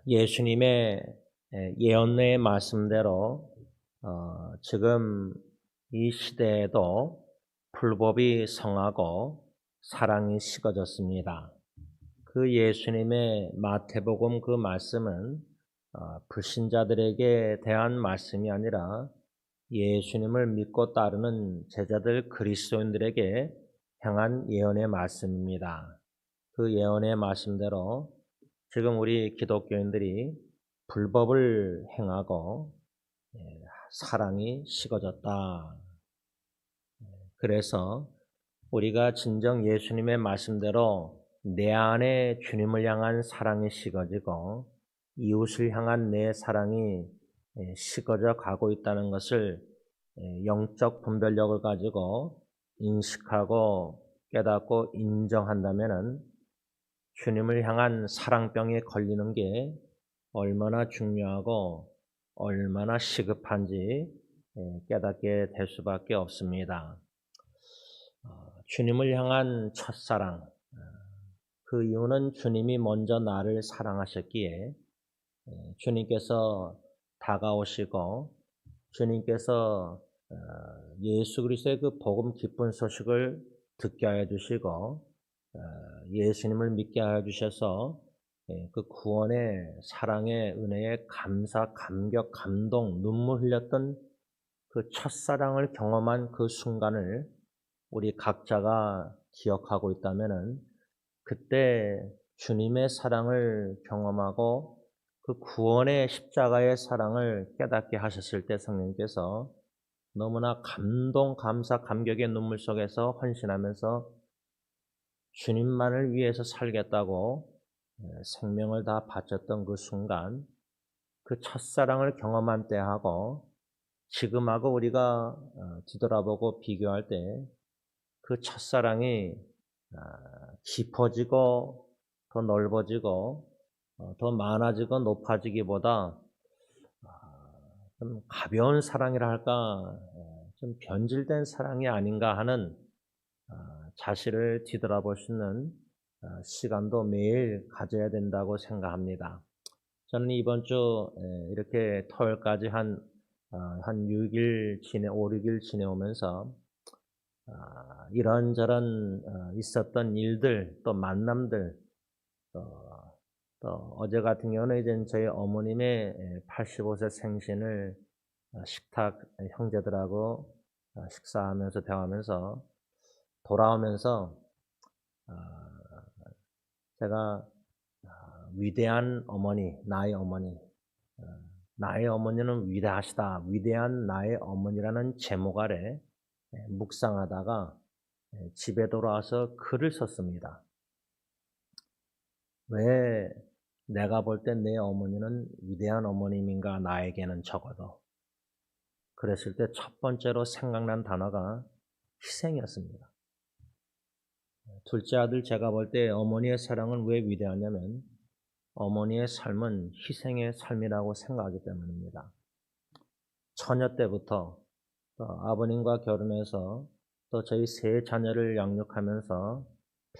예수님의 예언의 말씀대로 지금 이 시대에도 불법이 성하고 사랑이 식어졌습니다. 그 예수님의 마태복음 그 말씀은 불신자들에게 대한 말씀이 아니라 예수님을 믿고 따르는 제자들 그리스도인들에게 향한 예언의 말씀입니다. 그 예언의 말씀대로 지금 우리 기독교인들이 불법을 행하고 사랑이 식어졌다. 그래서 우리가 진정 예수님의 말씀대로 내 안에 주님을 향한 사랑이 식어지고 이웃을 향한 내 사랑이 식어져 가고 있다는 것을 영적 분별력을 가지고 인식하고 깨닫고 인정한다면은 주님을 향한 사랑병에 걸리는 게 얼마나 중요하고 얼마나 시급한지 깨닫게 될 수밖에 없습니다. 주님을 향한 첫사랑, 그 이유는 주님이 먼저 나를 사랑하셨기에 주님께서 다가오시고 주님께서 예수 그리스도의 그 복음 기쁜 소식을 듣게 하여 주시고 예수님을 믿게 하여 주셔서 그 구원의 사랑의 은혜에 감사, 감격, 감동, 눈물 흘렸던 그 첫사랑을 경험한 그 순간을 우리 각자가 기억하고 있다면은 그때 주님의 사랑을 경험하고 그 구원의 십자가의 사랑을 깨닫게 하셨을 때 성령께서 너무나 감동, 감사, 감격의 눈물 속에서 헌신하면서 주님만을 위해서 살겠다고 생명을 다 바쳤던 그 순간, 그 첫사랑을 경험한 때하고 지금하고 우리가 뒤돌아보고 비교할 때 그 첫사랑이 깊어지고 더 넓어지고 더 많아지고 높아지기보다 좀 가벼운 사랑이라 할까, 좀 변질된 사랑이 아닌가 하는 자신을 뒤돌아볼 수 있는 시간도 매일 가져야 된다고 생각합니다. 저는 이번 주 이렇게 토요일까지 한 6일 5, 6일 지내오면서 이런저런 있었던 일들, 또 만남들, 또 어제 같은 경우는 이제 저희 어머님의 85세 생신을 식탁 형제들하고 식사하면서 대화하면서 돌아오면서 제가 위대한 어머니, 나의 어머니, 나의 어머니는 위대하시다, 위대한 나의 어머니라는 제목 아래 묵상하다가 집에 돌아와서 글을 썼습니다. 왜 내가 볼 때 내 어머니는 위대한 어머님인가, 나에게는 적어도. 그랬을 때 첫 번째로 생각난 단어가 희생이었습니다. 둘째 아들 제가 볼 때 어머니의 사랑은 왜 위대하냐면 어머니의 삶은 희생의 삶이라고 생각하기 때문입니다. 처녀 때부터 또 아버님과 결혼해서 또 저희 세 자녀를 양육하면서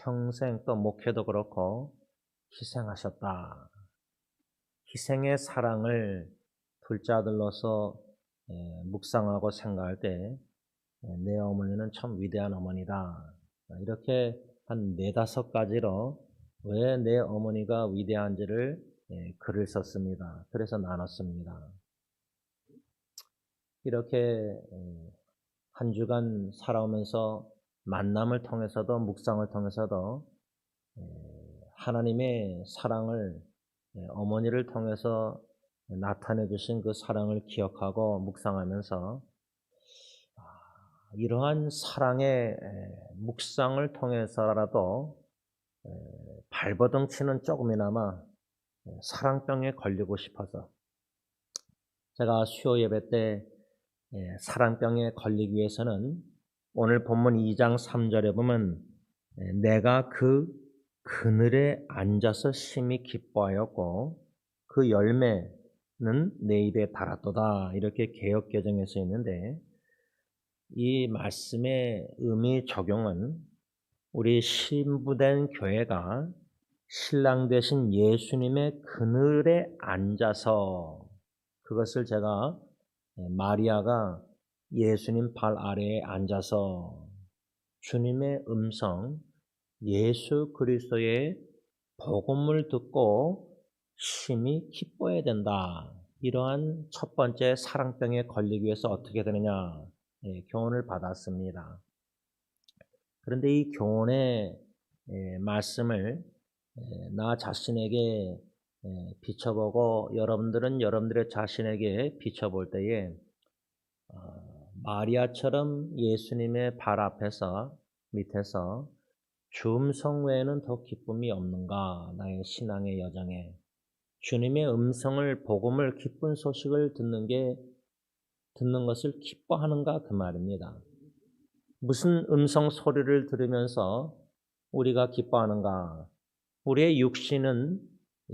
평생 또 목회도 그렇고 희생하셨다. 희생의 사랑을 둘째 아들로서 묵상하고 생각할 때 내 어머니는 참 위대한 어머니다. 이렇게 한 4-5가지로 왜 내 어머니가 위대한지를 글을 썼습니다. 그래서 나눴습니다. 이렇게 한 주간 살아오면서 만남을 통해서도 묵상을 통해서도 하나님의 사랑을 어머니를 통해서 나타내 주신 그 사랑을 기억하고 묵상하면서 이러한 사랑의 묵상을 통해서라도 발버둥 치는 조금이나마 사랑병에 걸리고 싶어서 제가 수요 예배 때 사랑병에 걸리기 위해서는 오늘 본문 2장 3절에 보면 내가 그 그늘에 앉아서 심히 기뻐하였고 그 열매는 내 입에 달았도다, 이렇게 개역개정에 써 있는데 이 말씀의 의미 적용은 우리 신부된 교회가 신랑 되신 예수님의 그늘에 앉아서, 그것을 제가 마리아가 예수님 발 아래에 앉아서 주님의 음성, 예수 그리스도의 복음을 듣고 심히 기뻐해야 된다. 이러한 첫 번째 사랑병에 걸리기 위해서 어떻게 되느냐, 교훈을 받았습니다. 그런데 이 교훈의 말씀을 나 자신에게 비춰보고 여러분들은 여러분들의 자신에게 비춰볼 때에 마리아처럼 예수님의 발 앞에서 밑에서 주음성 외에는 더 기쁨이 없는가? 나의 신앙의 여정에 주님의 음성을, 복음을, 기쁜 소식을 듣는 것을 기뻐하는가, 그 말입니다. 무슨 음성 소리를 들으면서 우리가 기뻐하는가? 우리의 육신은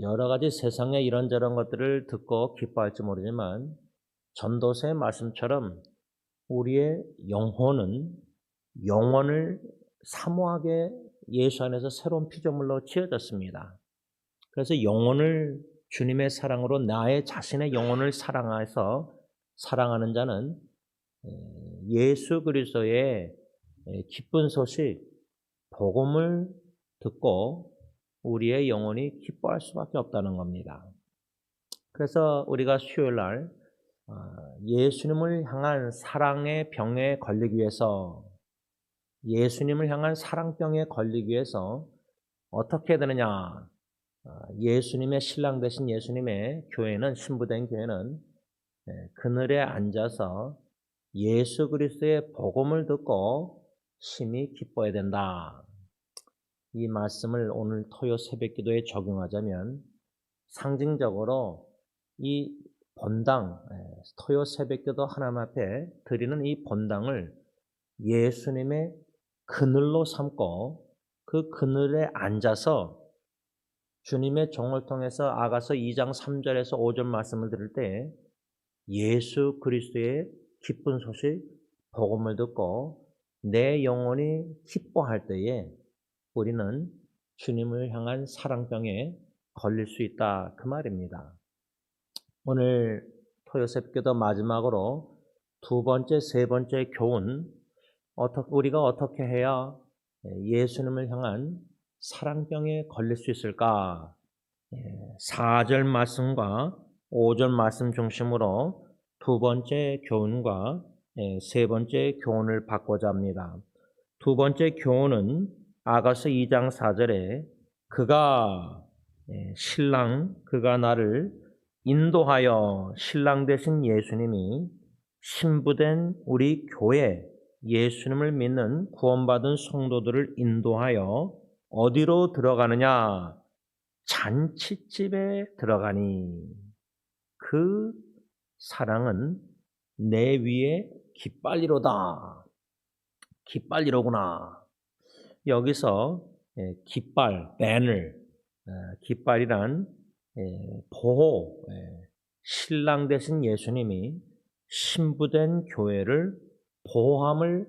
여러 가지 세상의 이런저런 것들을 듣고 기뻐할지 모르지만 전도서의 말씀처럼 우리의 영혼은 영원을 사모하게 예수 안에서 새로운 피조물로 지어졌습니다. 그래서 영혼을 주님의 사랑으로 나의 자신의 영혼을 사랑해서 사랑하는 자는 예수 그리스도의 기쁜 소식, 복음을 듣고 우리의 영혼이 기뻐할 수밖에 없다는 겁니다. 그래서 우리가 수요일 날 예수님을 향한 사랑의 병에 걸리기 위해서, 예수님을 향한 사랑병에 걸리기 위해서 어떻게 해야 되느냐? 예수님의 신랑 되신 예수님의 교회는, 신부된 교회는 그늘에 앉아서 예수 그리스도의 복음을 듣고 심히 기뻐해야 된다. 이 말씀을 오늘 토요 새벽기도에 적용하자면 상징적으로 이 본당, 토요 새벽기도 하나님 앞에 드리는 이 본당을 예수님의 그늘로 삼고 그 그늘에 앉아서 주님의 종을 통해서 아가서 2장 3절에서 5절 말씀을 들을 때 예수 그리스도의 기쁜 소식, 복음을 듣고 내 영혼이 기뻐할 때에 우리는 주님을 향한 사랑병에 걸릴 수 있다, 그 말입니다. 오늘 토요새벽기도 마지막으로 두 번째, 세 번째 교훈, 우리가 어떻게 해야 예수님을 향한 사랑병에 걸릴 수 있을까? 4절 말씀과 5절 말씀 중심으로 두 번째 교훈과 세 번째 교훈을 받고자 합니다. 두 번째 교훈은 아가서 2장 4절에 그가 나를 인도하여, 신랑 되신 예수님이 신부된 우리 교회, 예수님을 믿는 구원받은 성도들을 인도하여 어디로 들어가느냐? 잔치집에 들어가니 그 사랑은 내 위에 깃발이로다. 깃발이로구나. 여기서 깃발, 배널, 깃발이란 보호, 신랑 되신 예수님이 신부된 교회를 보호함을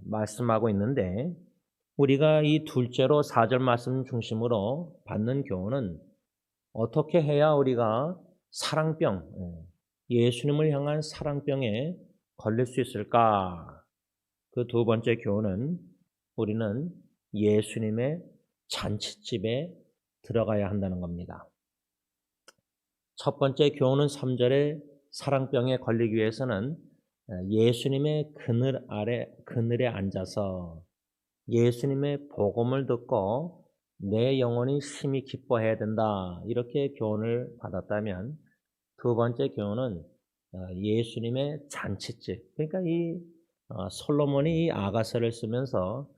말씀하고 있는데, 우리가 이 둘째로 4절 말씀 중심으로 받는 교훈은 어떻게 해야 우리가 사랑병, 예수님을 향한 사랑병에 걸릴 수 있을까? 그 두 번째 교훈은 우리는 예수님의 잔치집에 들어가야 한다는 겁니다. 첫 번째 교훈은 3절에 사랑병에 걸리기 위해서는 예수님의 그늘에 앉아서 예수님의 복음을 듣고 내 영혼이 심히 기뻐해야 된다, 이렇게 교훈을 받았다면, 두 번째 교훈은 예수님의 잔치집, 그러니까 이 솔로몬이 이 아가서를 쓰면서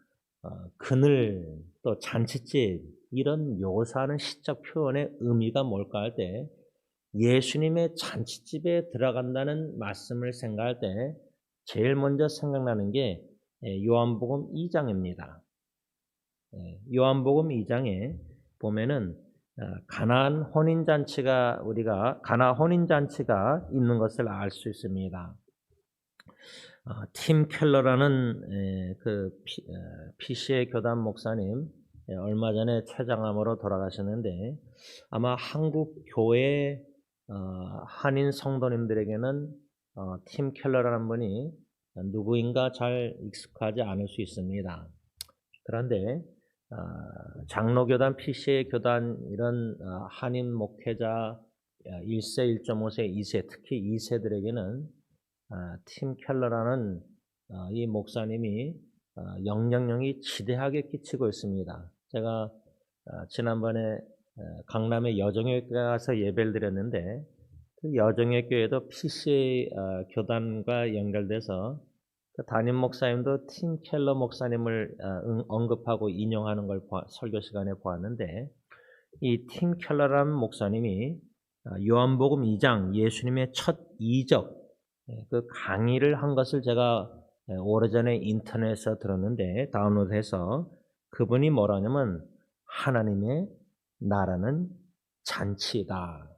그늘, 또 잔치집, 이런 묘사하는 시적 표현의 의미가 뭘까 할 때 예수님의 잔치집에 들어간다는 말씀을 생각할 때 제일 먼저 생각나는 게 요한복음 2장입니다. 요한복음 2장에 보면은 가나안 혼인잔치가 있는 것을 알 수 있습니다. 팀 켈러라는 그 PC의 교단 목사님, 얼마 전에 췌장암으로 돌아가셨는데 아마 한국 교회 한인 성도님들에게는 팀 켈러라는 분이 누구인가 잘 익숙하지 않을 수 있습니다. 그런데 장로교단, PCA 교단 이런 한인 목회자 1세, 1.5세, 2세 특히 2세들에게는 팀 켈러라는 이 목사님이 영향력이 지대하게 끼치고 있습니다. 제가 지난번에 강남의 여정교회 가서 예배를 드렸는데 그 여정의 교회도 PCA 교단과 연결돼서 그 담임 목사님도 팀 켈러 목사님을 언급하고 인용하는 걸 설교 시간에 보았는데 이 팀 켈러라는 목사님이 요한복음 2장 예수님의 첫 이적 그 강의를 한 것을 제가 오래전에 인터넷에서 들었는데 다운로드해서 그분이 뭐라냐면 하나님의 나라는 잔치다.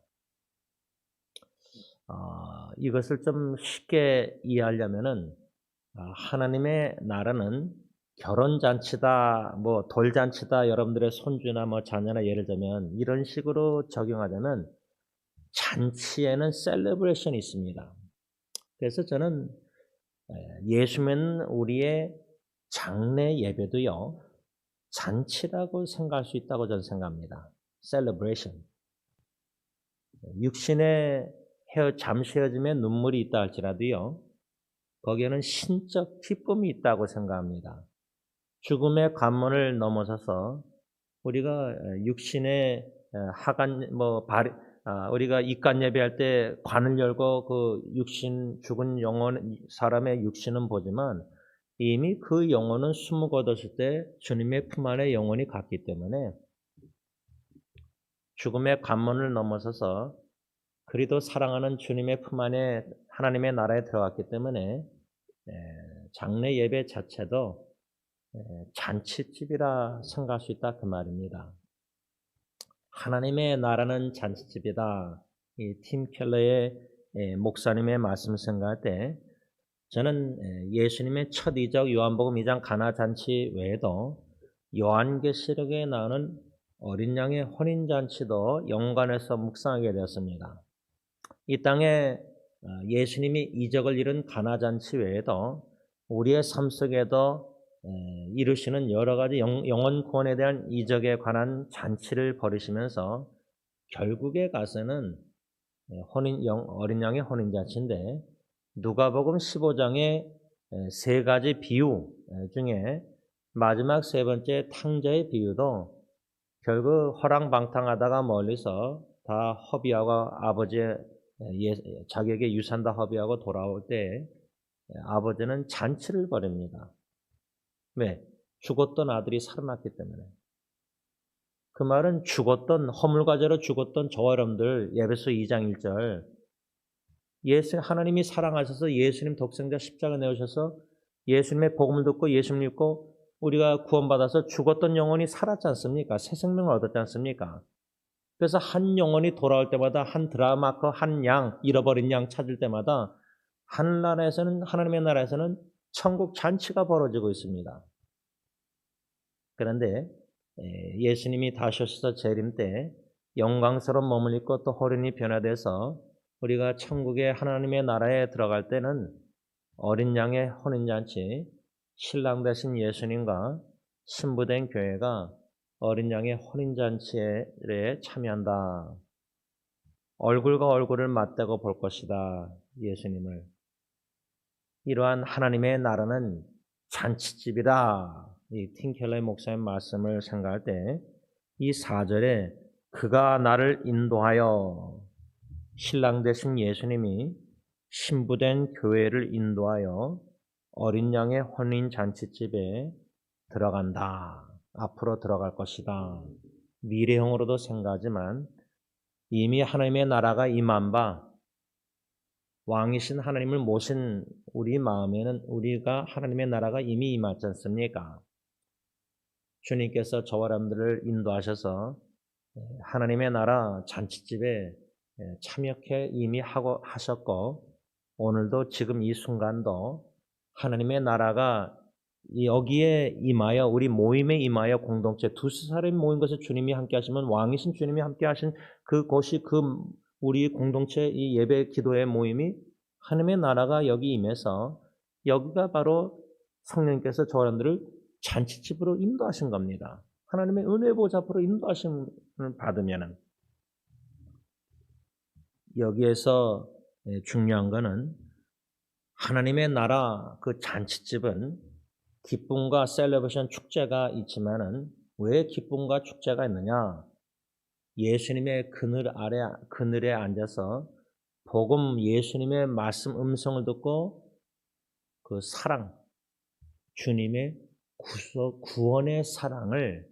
이것을 좀 쉽게 이해하려면은 하나님의 나라는 결혼잔치다, 뭐 돌잔치다, 여러분들의 손주나 뭐 자녀나 예를 들면 이런 식으로 적용하자면 잔치에는 셀레브레이션이 있습니다. 그래서 저는 예수 믿는 우리의 장례 예배도요 잔치라고 생각할 수 있다고 저는 생각합니다. 셀레브레이션. 육신의 잠시 헤어짐에 눈물이 있다 할지라도요 거기에는 신적 기쁨이 있다고 생각합니다. 죽음의 관문을 넘어서서 우리가 육신의 하간 우리가 입간 예배할 때 관을 열고 그 육신 죽은 영혼 사람의 육신은 보지만 이미 그 영혼은 숨을 거뒀을 때 주님의 품 안에 영혼이 갔기 때문에 죽음의 관문을 넘어서서 그리도 사랑하는 주님의 품 안에 하나님의 나라에 들어갔기 때문에 장례 예배 자체도 잔치집이라 생각할 수 있다 그 말입니다. 하나님의 나라는 잔치집이다. 이 팀 켈러의 목사님의 말씀을 생각할 때 저는 예수님의 첫 이적 요한복음 2장 가나 잔치 외에도 요한계시록에 나오는 어린 양의 혼인 잔치도 연관해서 묵상하게 되었습니다. 이 땅에 예수님이 이적을 이룬 가나 잔치 외에도 우리의 삶 속에도 이루시는 여러 가지 영혼 구원에 대한 이적에 관한 잔치를 벌이시면서 결국에 가서는 어린 양의 혼인 잔치인데 누가복음 15장의 세 가지 비유 중에 마지막 세 번째 탕자의 비유도 결국 허랑방탕하다가 멀리서 다 허비하고 아버지의 자기에게 유산 다 허비하고 돌아올 때 아버지는 잔치를 벌입니다. 왜? 죽었던 아들이 살아났기 때문에. 그 말은 죽었던 허물과제로 죽었던 저와 여러분들 예배소 2장 1절 하나님이 사랑하셔서 예수님 독생자 십자가 내오셔서 예수님의 복음을 듣고 예수님 믿고 우리가 구원받아서 죽었던 영혼이 살았지 않습니까? 새 생명을 얻었지 않습니까? 그래서 한 영혼이 돌아올 때마다 한 드라마커 한 양 잃어버린 양 찾을 때마다 하늘나라에서는 하나님의 나라에서는 천국 잔치가 벌어지고 있습니다. 그런데 예수님이 다시 오셔서 재림 때 영광스러운 몸을 입고 또 호련히 변화돼서 우리가 천국의 하나님의 나라에 들어갈 때는 어린 양의 혼인잔치, 신랑 되신 예수님과 신부된 교회가 어린 양의 혼인잔치에 참여한다. 얼굴과 얼굴을 맞대고 볼 것이다. 예수님을. 이러한 하나님의 나라는 잔치집이다. 이 팀켈러의 목사님 말씀을 생각할 때 이 4절에 그가 나를 인도하여 신랑 되신 예수님이 신부된 교회를 인도하여 어린 양의 혼인 잔치집에 들어간다. 앞으로 들어갈 것이다. 미래형으로도 생각하지만 이미 하나님의 나라가 임한 바 왕이신 하나님을 모신 우리 마음에는 우리가 하나님의 나라가 이미 임하지 않습니까? 주님께서 저와 여러분들을 인도하셔서 하나님의 나라 잔치집에 참여케 이미 하셨고 오늘도 지금 이 순간도 하나님의 나라가 여기에 임하여 우리 모임에 임하여 공동체 두세 사람이 모인 것에 주님이 함께 하시면 왕이신 주님이 함께 하신 그곳이 우리 공동체 이 예배 기도의 모임이 하나님의 나라가 여기 임해서 여기가 바로 성령께서 저 사람들을 잔치집으로 인도하신 겁니다. 하나님의 은혜 보좌 앞으로 인도하심을 받으면은 여기에서 중요한 거는 하나님의 나라 그 잔치집은 기쁨과 셀러브레이션 축제가 있지만은 왜 기쁨과 축제가 있느냐? 예수님의 그늘에 앉아서 복음 예수님의 말씀 음성을 듣고 그 사랑 주님의 구원의 사랑을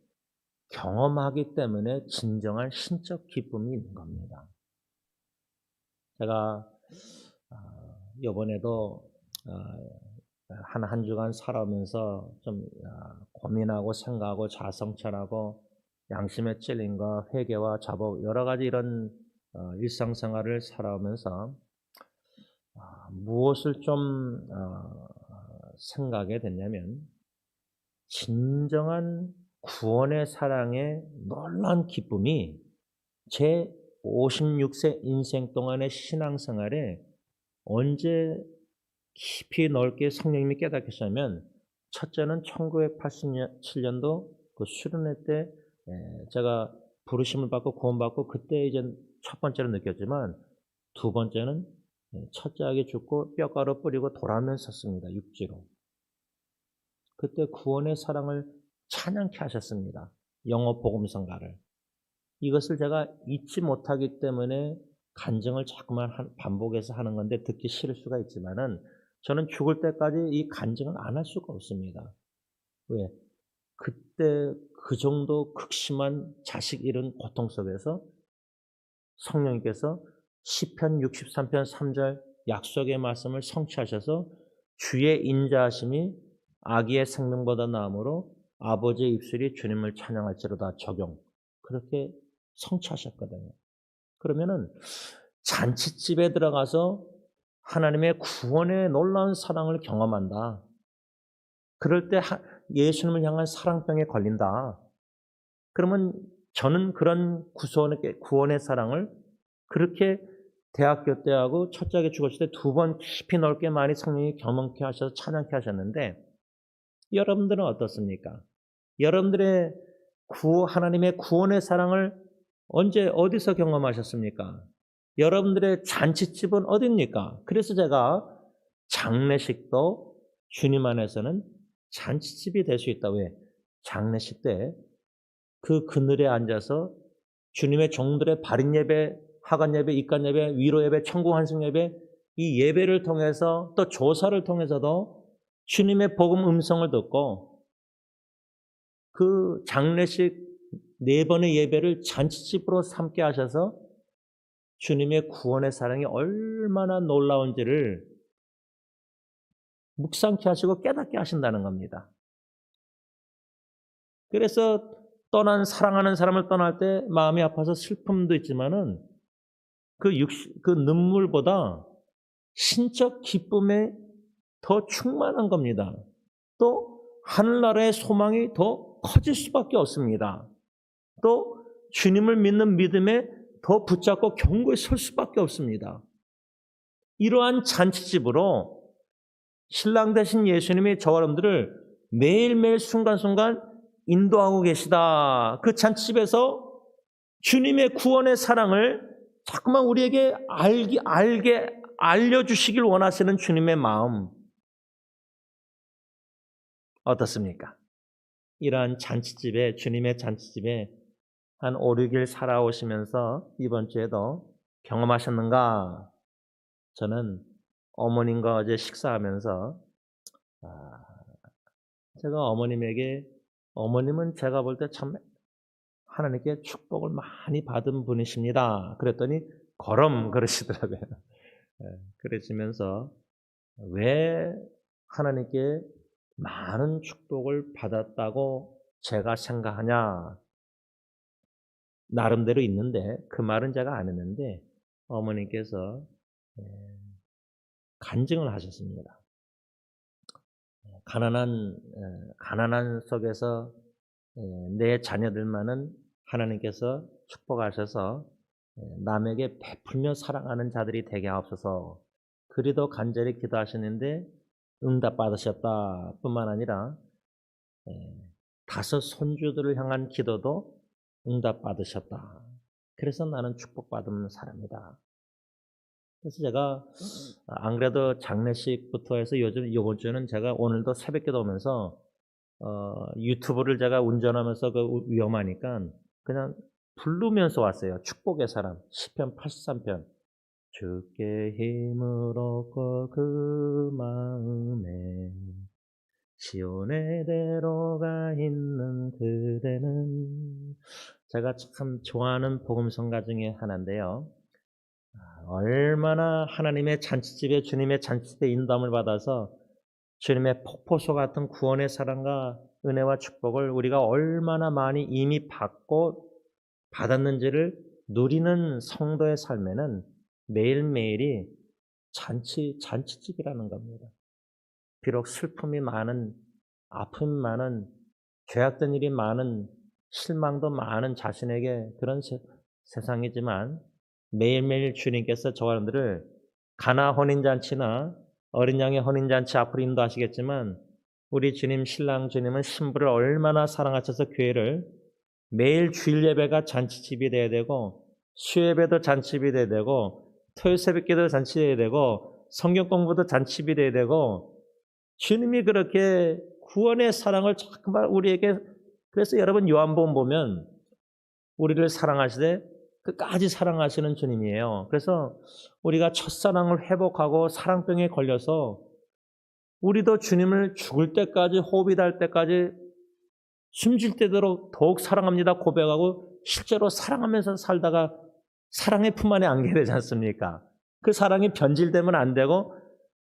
경험하기 때문에 진정한 신적 기쁨이 있는 겁니다. 제가 이번에도 한 주간 살아오면서 좀 고민하고 생각하고 자성찰하고 양심에 찔림과 회개와 자복 여러 가지 이런 일상생활을 살아오면서 무엇을 좀 생각하게 됐냐면 진정한 구원의 사랑의 놀라운 기쁨이 제 56세 인생 동안의 신앙생활에 언제 깊이 넓게 성령님이 깨닫게 하시냐면 첫째는 1987년도 그 수련회 때 제가 부르심을 받고 구원받고 그때 이제 첫 번째로 느꼈지만 두 번째는 첫째 아기 죽고 뼈가루 뿌리고 돌아오면서 섰습니다. 육지로. 그때 구원의 사랑을 찬양케 하셨습니다. 영어 복음성가를. 이것을 제가 잊지 못하기 때문에 간증을 자꾸만 반복해서 하는 건데 듣기 싫을 수가 있지만은 저는 죽을 때까지 이 간증을 안 할 수가 없습니다. 왜? 그때 그 정도 극심한 자식 잃은 고통 속에서 성령님께서 시편 63편 3절 약속의 말씀을 성취하셔서 주의 인자하심이 아기의 생명보다 나음으로 아버지의 입술이 주님을 찬양할지로다 적용. 그렇게 성취하셨거든요. 그러면은 잔치집에 들어가서 하나님의 구원의 놀라운 사랑을 경험한다. 그럴 때 예수님을 향한 사랑병에 걸린다. 그러면 저는 그런 구원의 사랑을 그렇게 대학교 때 하고 첫째에 죽었을 때 두 번 깊이 넓게 많이 성령이 경험케 하셔서 찬양케 하셨는데 여러분들은 어떻습니까? 여러분들의 하나님의 구원의 사랑을 언제 어디서 경험하셨습니까? 여러분들의 잔치집은 어디입니까? 그래서 제가 장례식도 주님 안에서는 잔치집이 될 수 있다. 왜? 장례식 때 그 그늘에 앉아서 주님의 종들의 발인 예배, 하간 예배, 입간 예배, 위로 예배, 천국 환승 예배 이 예배를 통해서 또 조사를 통해서도 주님의 복음 음성을 듣고 그 장례식 4번의 예배를 잔치집으로 삼게 하셔서 주님의 구원의 사랑이 얼마나 놀라운지를 묵상케 하시고 깨닫게 하신다는 겁니다. 그래서 사랑하는 사람을 떠날 때 마음이 아파서 슬픔도 있지만은 그 눈물보다 신적 기쁨에 더 충만한 겁니다. 또 하늘나라의 소망이 더 커질 수밖에 없습니다. 또 주님을 믿는 믿음에 더 붙잡고 견고히 설 수밖에 없습니다. 이러한 잔치집으로 신랑 되신 예수님이 저와 여러분들을 매일매일 순간순간 인도하고 계시다. 그 잔치집에서 주님의 구원의 사랑을 자꾸만 우리에게 알려주시길 원하시는 주님의 마음 어떻습니까? 이러한 잔치집에 주님의 잔치집에 한 5, 6일 살아오시면서 이번 주에도 경험하셨는가? 저는 어머님과 어제 식사하면서 제가 어머님은 제가 볼 때 참 하나님께 축복을 많이 받은 분이십니다. 그랬더니 거럼 그러시더라고요. 그러시면서 왜 하나님께 많은 축복을 받았다고 제가 생각하냐? 나름대로 있는데 그 말은 제가 안 했는데 어머니께서 간증을 하셨습니다. 가난한 속에서 내 자녀들만은 하나님께서 축복하셔서 남에게 베풀며 사랑하는 자들이 되게 하옵소서. 그리도 간절히 기도하시는데 응답받으셨다 뿐만 아니라 5 손주들을 향한 기도도 응답받으셨다. 그래서 나는 축복받은 사람이다. 그래서 제가 안 그래도 장례식부터 해서 요번 주는 제가 오늘도 새벽기도 오면서 유튜브를 제가 운전하면서 위험하니까 그냥 부르면서 왔어요. 축복의 사람 시편 83편. 주께 힘을 얻고 그 마음에 시온의 대로가 있는 그대는. 제가 참 좋아하는 복음성가 중에 하나인데요. 얼마나 하나님의 잔치집에 주님의 잔치집에 인도함을 받아서 주님의 폭포수 같은 구원의 사랑과 은혜와 축복을 우리가 얼마나 많이 이미 받고 받았는지를 누리는 성도의 삶에는 매일매일이 잔치집이라는 겁니다. 비록 슬픔이 많은, 아픔이 많은, 죄악된 일이 많은, 실망도 많은 자신에게 그런 세상이지만 매일매일 주님께서 저와 여러분들을 가나 혼인잔치나 어린 양의 혼인잔치 앞으로 인도하시겠지만 우리 주님 신랑 주님은 신부를 얼마나 사랑하셔서 교회를 매일 주일 예배가 잔치집이 돼야 되고 수예배도 잔치집이 돼야 되고 토요일 새벽기도 잔치돼야 되고 성경 공부도 잔치집이 돼야 되고 주님이 그렇게 구원의 사랑을 자꾸만 우리에게. 그래서 여러분 요한복음 보면 우리를 사랑하시되 끝까지 사랑하시는 주님이에요. 그래서 우리가 첫사랑을 회복하고 사랑병에 걸려서 우리도 주님을 죽을 때까지 호흡이 닿을 때까지 숨질 때도록 더욱 사랑합니다 고백하고 실제로 사랑하면서 살다가 사랑의 품 안에 안게 되지 않습니까? 그 사랑이 변질되면 안 되고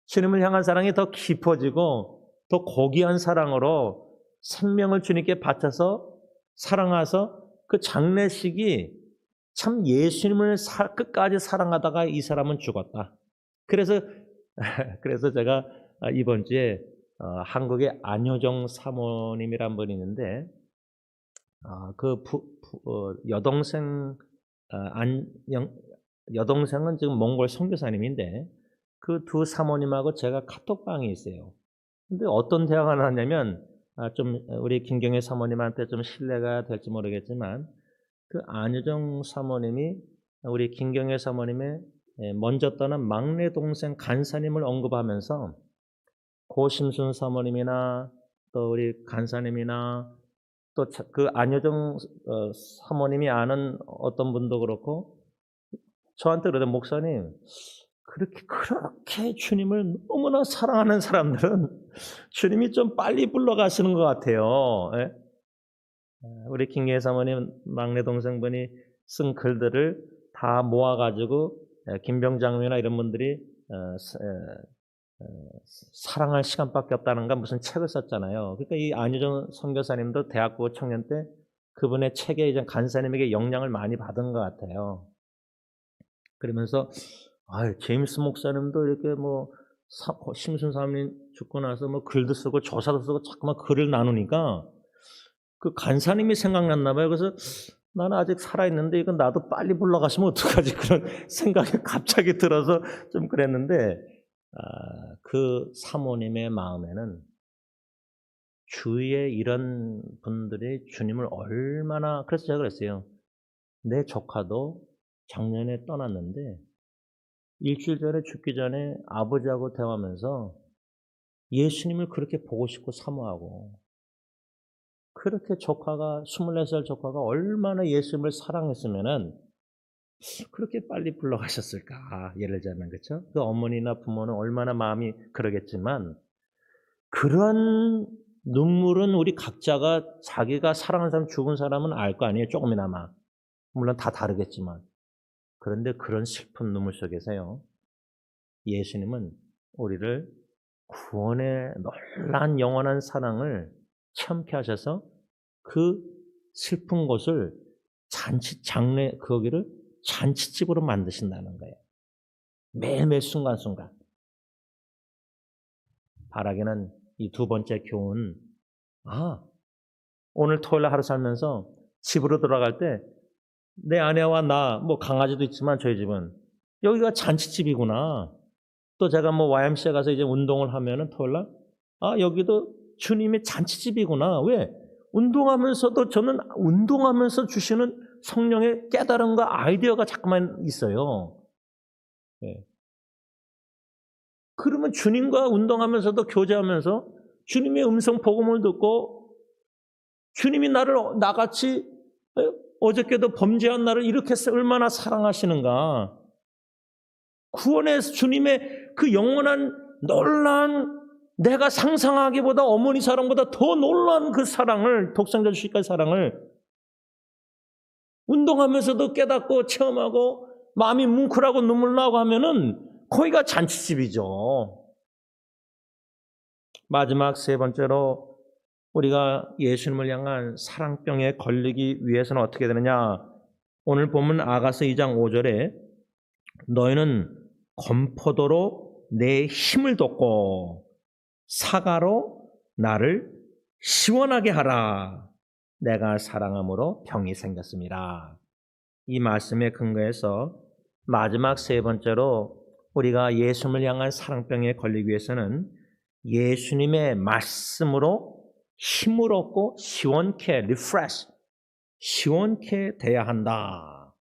주님을 향한 사랑이 더 깊어지고 더 고귀한 사랑으로 생명을 주님께 바쳐서 사랑하서 그 장례식이 참 예수님을 끝까지 사랑하다가 이 사람은 죽었다. 그래서 제가 이번 주에 한국의 안효정 사모님이란 분이 있는데 여동생은 지금 몽골 선교사님인데 그 두 사모님하고 제가 카톡방이 있어요. 근데 어떤 대화가 나왔냐면 좀 우리 김경애 사모님한테 좀 신뢰가 될지 모르겠지만 그 안효정 사모님이 우리 김경애 사모님의 먼저 떠난 막내 동생 간사님을 언급하면서 고심순 사모님이나 또 우리 간사님이나 또 그 안효정 사모님이 아는 어떤 분도 그렇고 저한테 그러더니 목사님 그렇게 주님을 너무나 사랑하는 사람들은 주님이 좀 빨리 불러가시는 것 같아요. 예? 우리 김경애 사모님 막내 동생분이 쓴 글들을 다 모아가지고 김병장님이나 이런 분들이 사랑할 시간밖에 없다는가 무슨 책을 썼잖아요. 그러니까 이 안효정 선교사님도 대학교 청년 때 그분의 책에 이제 간사님에게 영향을 많이 받은 것 같아요. 그러면서 제임스 목사님도 이렇게 뭐 심순 사모님 죽고 나서 뭐 글도 쓰고 조사도 쓰고 자꾸만 글을 나누니까 그 간사님이 생각났나 봐요. 그래서 나는 아직 살아있는데 이건 나도 빨리 불러가시면 어떡하지 그런 생각이 갑자기 들어서 좀 그랬는데 그 사모님의 마음에는 주위에 이런 분들이 주님을 얼마나. 그래서 제가 그랬어요. 내 조카도 작년에 떠났는데 일주일 전에 죽기 전에 아버지하고 대화하면서 예수님을 그렇게 보고 싶고 사모하고 그렇게 조카가 24살 조카가 얼마나 예수님을 사랑했으면은 그렇게 빨리 불러가셨을까. 예를 들자면 그렇죠? 그 어머니나 부모는 얼마나 마음이 그러겠지만 그런 눈물은 우리 각자가 자기가 사랑하는 사람 죽은 사람은 알 거 아니에요. 조금이나마. 물론 다 다르겠지만. 그런데 그런 슬픈 눈물 속에서요. 예수님은 우리를 구원의 놀라운 영원한 사랑을 체험케 하셔서 그 슬픈 곳을 거기를 잔치집으로 만드신다는 거예요. 매일매일 순간순간. 바라기는 이 두 번째 교훈. 오늘 토요일 날 하루 살면서 집으로 돌아갈 때 내 아내와 나, 뭐 강아지도 있지만 저희 집은 여기가 잔치집이구나. 또 제가 뭐 YMCA 가서 이제 운동을 하면은 토요일 날 여기도 주님의 잔치집이구나. 왜? 운동하면서도 저는 운동하면서 주시는 성령의 깨달음과 아이디어가 자꾸만 있어요. 네. 그러면 주님과 운동하면서도 교제하면서 주님의 음성 복음을 듣고 주님이 나같이 어저께도 범죄한 나를 이렇게 얼마나 사랑하시는가. 구원의 주님의 그 영원한 놀라운 내가 상상하기보다 어머니 사랑보다 더 놀라운 그 사랑을 독생자 주시까지 사랑을 운동하면서도 깨닫고 체험하고 마음이 뭉클하고 눈물 나고 하면은 거기가 잔치집이죠. 마지막 세 번째로 우리가 예수님을 향한 사랑병에 걸리기 위해서는 어떻게 되느냐? 오늘 보면 아가서 2장 5절에 너희는 건포도로 내 힘을 돋고 사과로 나를 시원하게 하라. 내가 사랑함으로 병이 생겼습니다. 이 말씀에 근거해서 마지막 세 번째로 우리가 예수님을 향한 사랑병에 걸리기 위해서는 예수님의 말씀으로 힘을 얻고 시원케, refresh, 시원케 돼야 한다.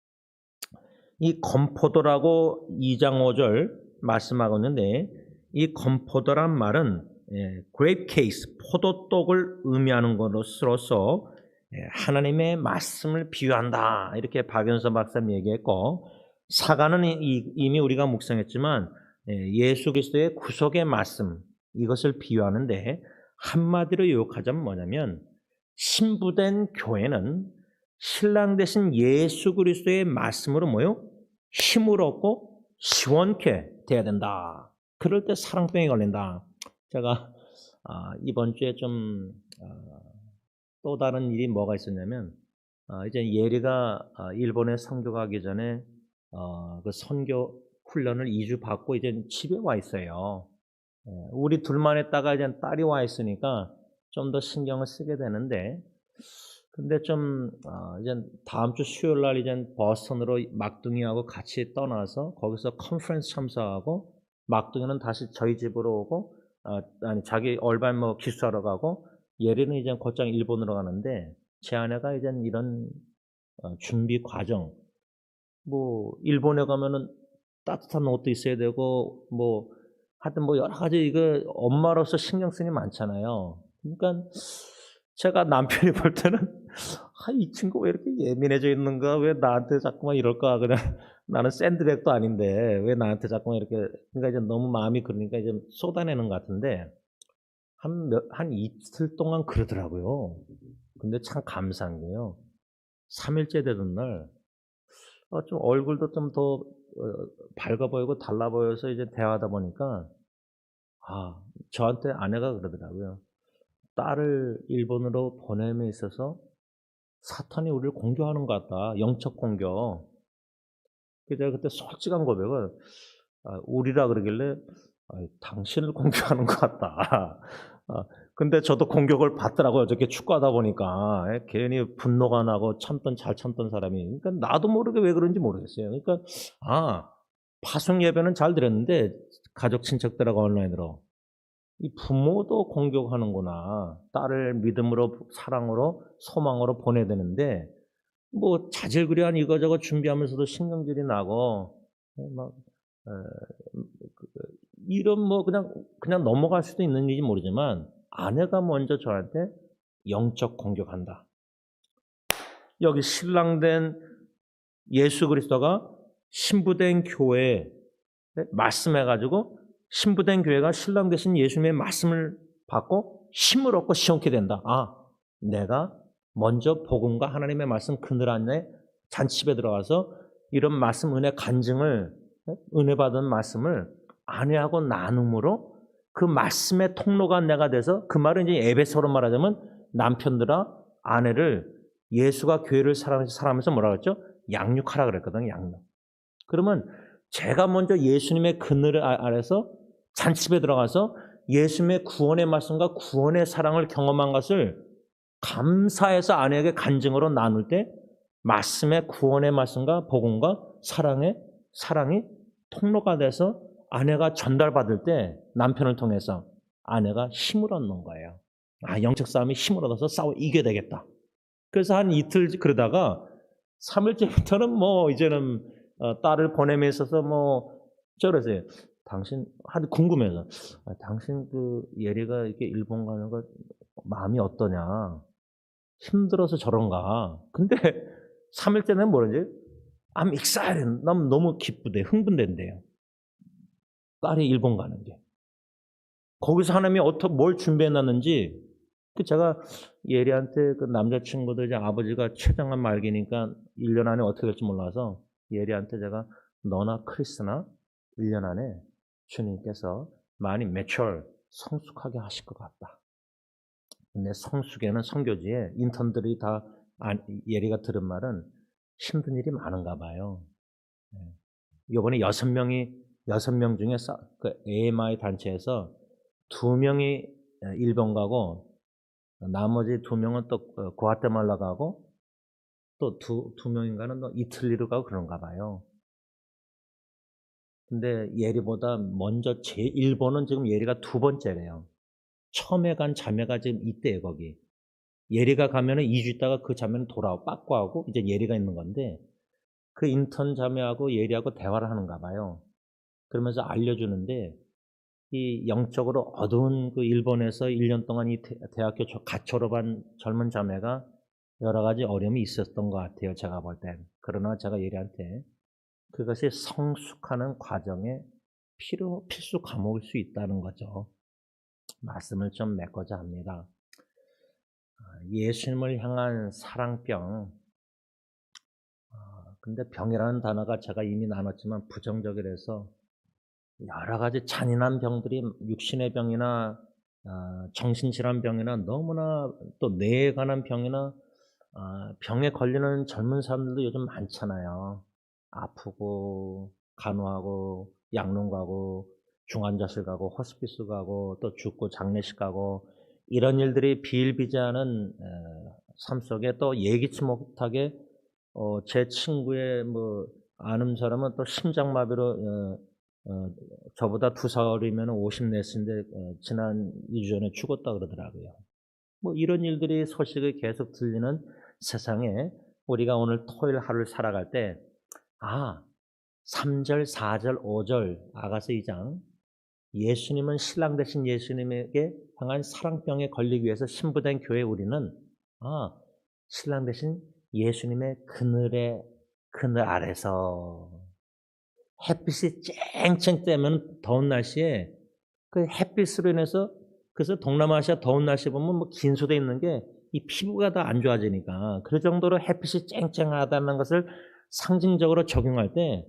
이 건포도라고 2장 5절 말씀하고 있는데 이 건포도란 말은 grape case, 포도떡을 의미하는 것으로서 하나님의 말씀을 비유한다. 이렇게 박연서 박사님 얘기했고 사과는 이미 우리가 묵상했지만 예수 그리스도의 구속의 말씀 이것을 비유하는데 한마디로 요약하자면 뭐냐면 신부된 교회는 신랑 되신 예수 그리스도의 말씀으로 힘을 얻고 시원케 돼야 된다. 그럴 때 사랑병이 걸린다. 제가 이번 주에 좀 또 다른 일이 뭐가 있었냐면 이제 예리가 일본에 선교 가기 전에 그 선교 훈련을 2주 받고 이제 집에 와 있어요. 우리 둘만 했다가 이제 딸이 와 있으니까 좀 더 신경을 쓰게 되는데 근데 좀 이제 다음 주 수요일 날 이제 버스턴으로 막둥이하고 같이 떠나서 거기서 컨퍼런스 참석하고 막둥이는 다시 저희 집으로 오고 자기 얼반 뭐 기수하러 가고 예리는 이제 곧장 일본으로 가는데 제 아내가 이제 이런 준비 과정 뭐 일본에 가면은 따뜻한 옷도 있어야 되고 뭐 하여튼 뭐 여러 가지 이거 엄마로서 신경 쓰는 게 많잖아요. 그러니까 제가 남편이 볼 때는 이 친구 왜 이렇게 예민해져 있는가? 왜 나한테 자꾸만 이럴까? 그냥 나는 샌드백도 아닌데 왜 나한테 자꾸만 이렇게 그러니까 이제 너무 마음이 그러니까 이제 쏟아내는 것 같은데 한 이틀 동안 그러더라고요. 근데 참 감사한 게요. 3일째 되던 날 좀 얼굴도 좀 더 밝아 보이고 달라 보여서 이제 대화하다 보니까 저한테 아내가 그러더라고요. 딸을 일본으로 보냄에 있어서 사탄이 우리를 공격하는 것 같다. 영적 공격. 그래서 제가 그때 솔직한 고백을 우리라 그러길래 당신을 공격하는 것 같다. 근데 저도 공격을 받더라고요. 어저께 축구하다 보니까 괜히 분노가 나고 잘 참던 사람이. 그러니까 나도 모르게 왜 그런지 모르겠어요. 그러니까 파송 예배는 잘 드렸는데 가족 친척들하고 온라인으로 이 부모도 공격하는구나. 딸을 믿음으로 사랑으로 소망으로 보내야 되는데 뭐 자질구레한 이거저거 준비하면서도 신경질이 나고 막 이런 뭐 그냥 넘어갈 수도 있는 일인지 모르지만 아내가 먼저 저한테 영적 공격한다. 여기 신랑된 예수 그리스도가 신부된 교회에 말씀해가지고 신부된 교회가 신랑 되신 예수님의 말씀을 받고 힘을 얻고 시원케 된다. 내가 먼저 복음과 하나님의 말씀 그늘 안에 잔치집에 들어가서 이런 말씀 은혜 간증을 은혜 받은 말씀을 아내하고 나눔으로 그 말씀의 통로가 내가 돼서 그 말은 이제 에베소로 말하자면 남편들아 아내를 예수가 교회를 사랑하면서 뭐라 그랬죠? 양육하라 그랬거든요. 양육. 그러면 제가 먼저 예수님의 그늘 아래서 잔치집에 들어가서 예수님의 구원의 말씀과 구원의 사랑을 경험한 것을 감사해서 아내에게 간증으로 나눌 때 말씀의 구원의 말씀과 복음과 사랑이 통로가 돼서 아내가 전달받을 때 남편을 통해서 아내가 힘을 얻는 거예요. 영적 싸움이 힘을 얻어서 싸워 이겨야 되겠다. 그래서 한 이틀 그러다가 3일째부터는 이제는 딸을 보냄에 있어서 저러세요. 당신 궁금해서 당신 예리가 이렇게 일본 가는 거 마음이 어떠냐? 힘들어서 저런가? 근데 3일째는 뭐든지 I'm excited. 너무 기쁘대, 흥분된대요. 딸이 일본 가는 게. 거기서 하나님이 뭘 준비해놨는지 제가 예리한테 남자친구들 이제 아버지가 최장한 말기니까 1년 안에 어떻게 될지 몰라서 예리한테 제가 너나 크리스나 1년 안에 주님께서 많이 성숙하게 하실 것 같다. 근데 성숙에는 선교지에 인턴들이 다 예리가 들은 말은 힘든 일이 많은가 봐요. 이번에 6명 중에 AMI 단체에서 2명이 일본 가고 나머지 2명은 또 과테말라 가고 또 두 명인가는 또 이틀리로 가고 그런가 봐요. 근데 예리보다 먼저 일본은 지금 예리가 2번째래요. 처음에 간 자매가 지금 있대요, 거기. 예리가 가면은 2주 있다가 그 자매는 돌아오고 빠꾸하고 이제 예리가 있는 건데 그 인턴 자매하고 예리하고 대화를 하는가 봐요. 그러면서 알려주는데 이 영적으로 어두운 일본에서 1년 동안 이 대학교 갓 졸업한 젊은 자매가 여러 가지 어려움이 있었던 것 같아요. 제가 볼 땐. 그러나 제가 예리한테 그것이 성숙하는 과정의 필수 과목일 수 있다는 거죠. 말씀을 좀 맺고자 합니다. 예수님을 향한 사랑병. 근데 병이라는 단어가 제가 이미 나눴지만 부정적이라서 여러 가지 잔인한 병들이 육신의 병이나 정신질환 병이나 너무나 또 뇌에 관한 병이나 병에 걸리는 젊은 사람들도 요즘 많잖아요. 아프고 간호하고 양론 가고 중환자실 가고 호스피스 가고 또 죽고 장례식 가고 이런 일들이 비일비재하는 삶 속에 또 예기치 못하게 제 친구의 아는 사람은 또 심장마비로 저보다 2살이면 50냈인데 지난 2주 전에 죽었다 그러더라고요. 이런 일들이 소식이 계속 들리는 세상에 우리가 오늘 토요일 하루를 살아갈 때 3절, 4절, 5절 아가서 2장 예수님은 신랑 되신 예수님에게 향한 사랑병에 걸리기 위해서 신부된 교회 우리는 신랑 되신 예수님의 그늘 아래서 햇빛이 쨍쨍 쬐면 더운 날씨에 그 햇빛으로 인해서 그래서 동남아시아 더운 날씨 보면 긴소돼 있는 게 이 피부가 다 안 좋아지니까 그 정도로 햇빛이 쨍쨍하다는 것을 상징적으로 적용할 때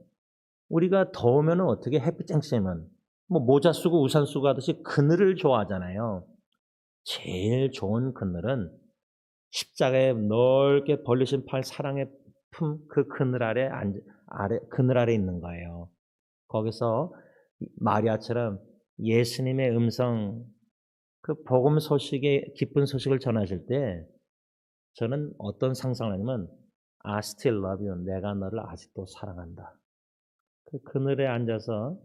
우리가 더우면 어떻게 햇빛 쨍쨍하면 모자 쓰고 우산 쓰고 하듯이 그늘을 좋아하잖아요. 제일 좋은 그늘은 십자가에 넓게 벌리신 팔 사랑의 품 그 그늘 그늘 아래 있는 거예요. 거기서 마리아처럼 예수님의 음성 그 복음 소식의 기쁜 소식을 전하실 때 저는 어떤 상상을 하냐면 I still love you. 내가 너를 아직도 사랑한다. 그 그늘에 앉아서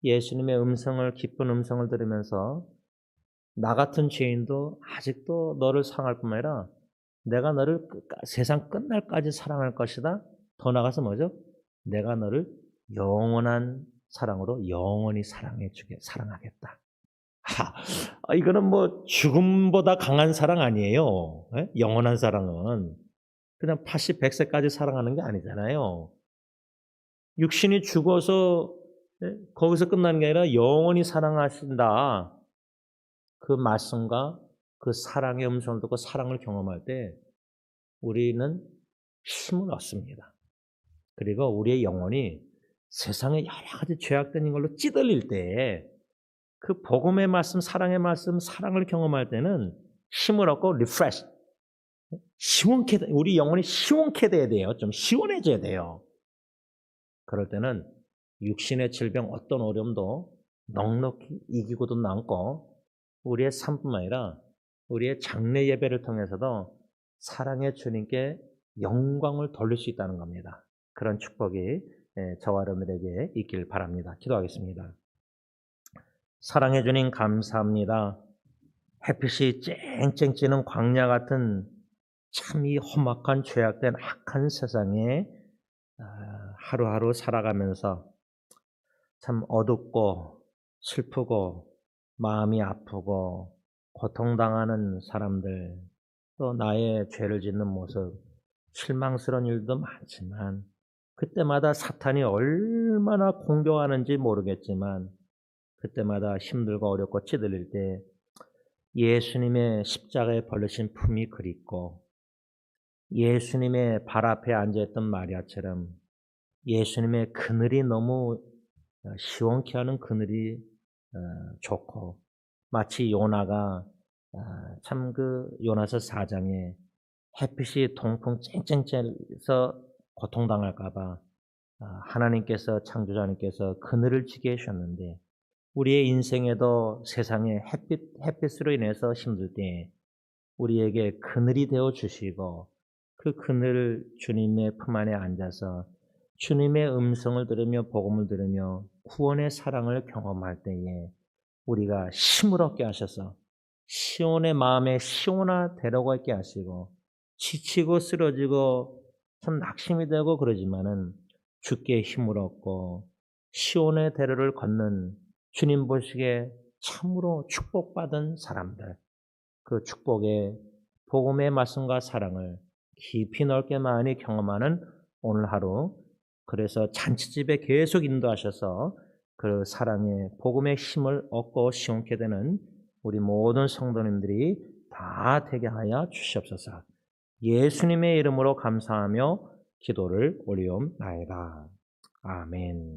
예수님의 기쁜 음성을 들으면서 나 같은 죄인도 아직도 너를 사랑할 뿐만 아니라 내가 너를 세상 끝날까지 사랑할 것이다. 더 나아가서 뭐죠? 내가 너를 영원한 사랑으로 영원히 사랑하겠다. 이거는 죽음보다 강한 사랑 아니에요. 네? 영원한 사랑은 그냥 80, 100세까지 사랑하는 게 아니잖아요. 육신이 죽어서 거기서 끝나는 게 아니라 영원히 사랑하신다. 그 말씀과 그 사랑의 음성을 듣고 사랑을 경험할 때 우리는 힘을 얻습니다. 그리고 우리의 영혼이 세상에 여러 가지 죄악된 걸로 찌들릴 때 그 복음의 말씀, 사랑의 말씀, 사랑을 경험할 때는 힘을 얻고 리프레시, 우리 영혼이 시원케 돼야 돼요. 좀 시원해져야 돼요. 그럴 때는 육신의 질병 어떤 어려움도 넉넉히 이기고도 남고 우리의 삶뿐만 아니라 우리의 장래 예배를 통해서도 사랑의 주님께 영광을 돌릴 수 있다는 겁니다. 그런 축복이 저와 여러분들에게 있길 바랍니다. 기도하겠습니다. 사랑해 주님 감사합니다. 햇빛이 쨍쨍 찌는 광야 같은 참 이 험악한 죄악된 악한 세상에 하루하루 살아가면서 참 어둡고 슬프고 마음이 아프고 고통당하는 사람들, 또 나의 죄를 짓는 모습, 실망스러운 일도 많지만 그때마다 사탄이 얼마나 공격하는지 모르겠지만 그때마다 힘들고 어렵고 찌들릴 때 예수님의 십자가에 벌리신 품이 그립고 예수님의 발 앞에 앉아있던 마리아처럼 예수님의 그늘이 너무 시원케 하는 그늘이 좋고, 마치 요나가 참 그 요나서 4장에 햇빛이 동풍 쨍쨍 쬐서 고통당할까 봐 하나님께서, 창조자님께서 그늘을 지게 하셨는데 우리의 인생에도 세상에 햇빛으로 인해서 힘들 때 우리에게 그늘이 되어 주시고 그 그늘 주님의 품 안에 앉아서 주님의 음성을 들으며 복음을 들으며 구원의 사랑을 경험할 때에 우리가 힘을 얻게 하셔서 시온의 마음에 시온화되려고 있게 하시고 지치고 쓰러지고 참 낙심이 되고 그러지만은 주께 힘을 얻고 시온의 대로를 걷는 주님 보시기에 참으로 축복받은 사람들, 그 축복의 복음의 말씀과 사랑을 깊이 넓게 많이 경험하는 오늘 하루, 그래서 잔치집에 계속 인도하셔서 그 사랑의 복음의 힘을 얻고 시원케 되는 우리 모든 성도님들이 다 되게 하여 주시옵소서. 예수님의 이름으로 감사하며 기도를 올리옵나이다. 아멘.